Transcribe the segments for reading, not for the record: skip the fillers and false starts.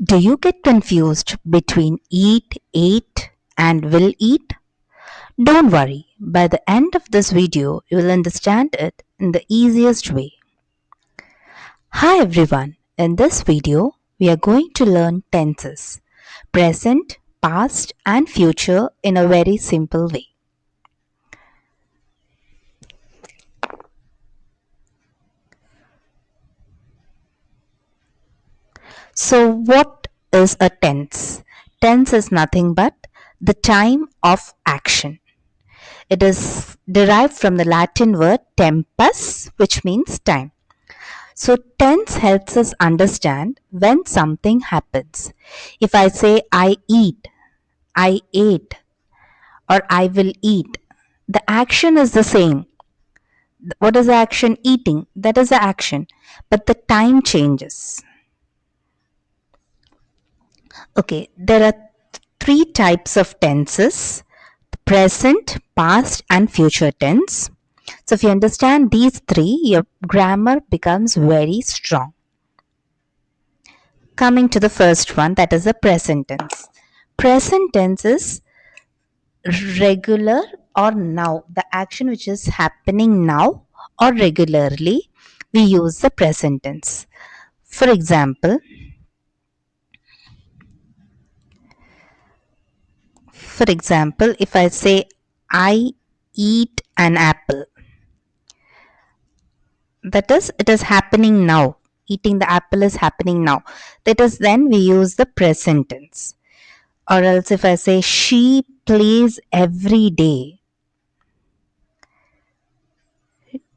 Do you get confused between eat, ate, and will eat? Don't worry, by the end of this video, you will understand it in the easiest way. Hi everyone, in this video, we are going to learn tenses present, past, and future in a very simple way. So, what is a tense? Tense is nothing but the time of action. It is derived from the Latin word tempus, which means time. So, tense helps us understand when something happens. If I say I eat, I ate, or I will eat, the action is the same. What is the action? Eating. That is the action. But the time changes. Okay, there are three types of tenses: present, past, and future tense. So, if you understand these three, your grammar becomes very strong. Coming to the first one, that is the present tense. Present tense is regular or now, the action which is happening now or regularly, we use the present tense. For example, if I say I eat an apple, that is, it is happening now. Eating the apple is happening now. That is, then we use the present tense. Or else, if I say she plays every day,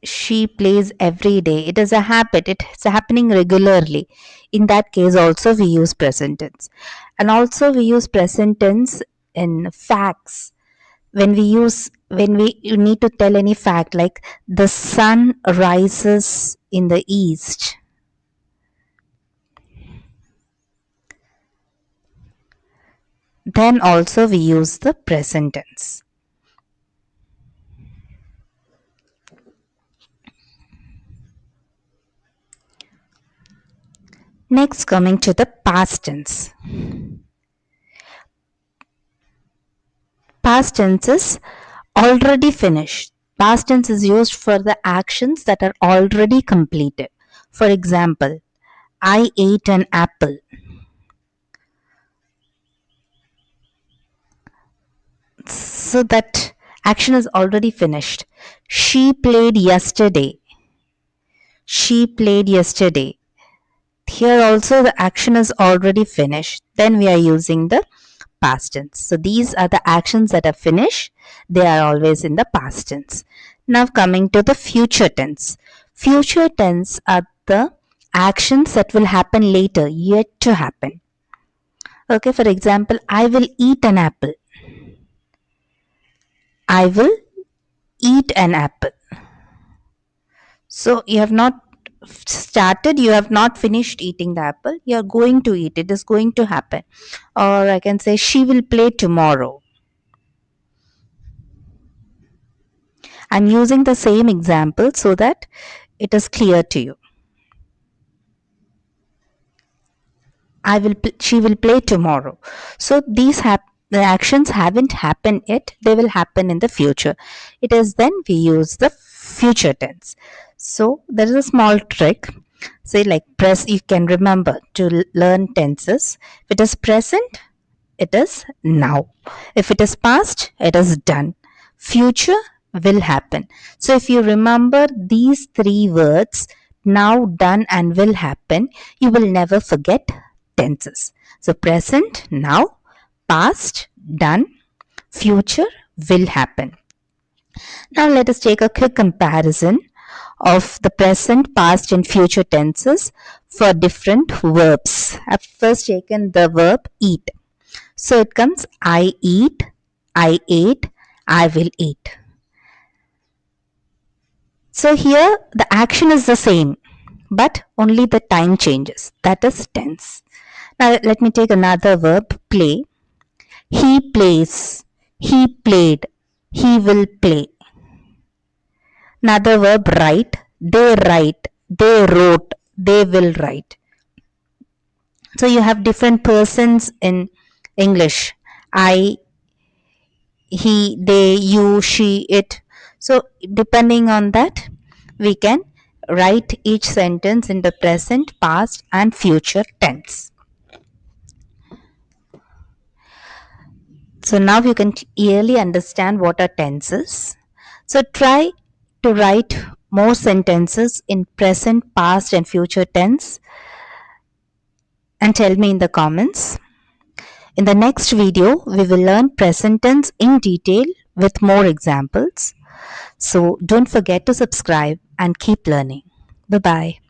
she plays every day. It is a habit. It's happening regularly. In that case, also we use present tense. And also we use present tense in facts. When we you need to tell any fact, like the sun rises in the east, then also we use the present tense. Next, coming to the past tense. Past tense is already finished. Past tense is used for the actions that are already completed. For example, I ate an apple. So that action is already finished. She played yesterday. She played yesterday. Here also the action is already finished. Then we are using the past tense. So these are the actions that are finished. They are always in the past tense. Now coming to the future tense. Future tense are the actions that will happen later, yet to happen. Okay, for example, I will eat an apple. I will eat an apple. So you have not started, you have not finished eating the apple, you are going to eat, it is going to happen. Or I can say, she will play tomorrow. I'm using the same example so that it is clear to you. She will play tomorrow. So the actions haven't happened yet, they will happen in the future. It is then we use the future tense. So there is a small trick. Say, like, press, you can remember to learn tenses. If it is present, it is now. If it is past, it is done. Future will happen. So if you remember these three words, now, done, and will happen, you will never forget tenses. So present, now; past, done; future, will happen. Now let us take a quick comparison of the present, past, and future tenses for different verbs. I've first taken the verb eat. So it comes I eat, I ate, I will eat. So here the action is the same, but only the time changes. That is tense. Now let me take another verb, play. He plays, he played, he will play. Another verb, write. They write, they wrote, they will write. So you have different persons in English. I, he, they, you, she, it. So depending on that, we can write each sentence in the present, past, and future tense. So now you can clearly understand what are tenses. So try to write more sentences in present, past, and future tense and tell me in the comments. In the next video, we will learn present tense in detail with more examples. So don't forget to subscribe and keep learning. Bye bye.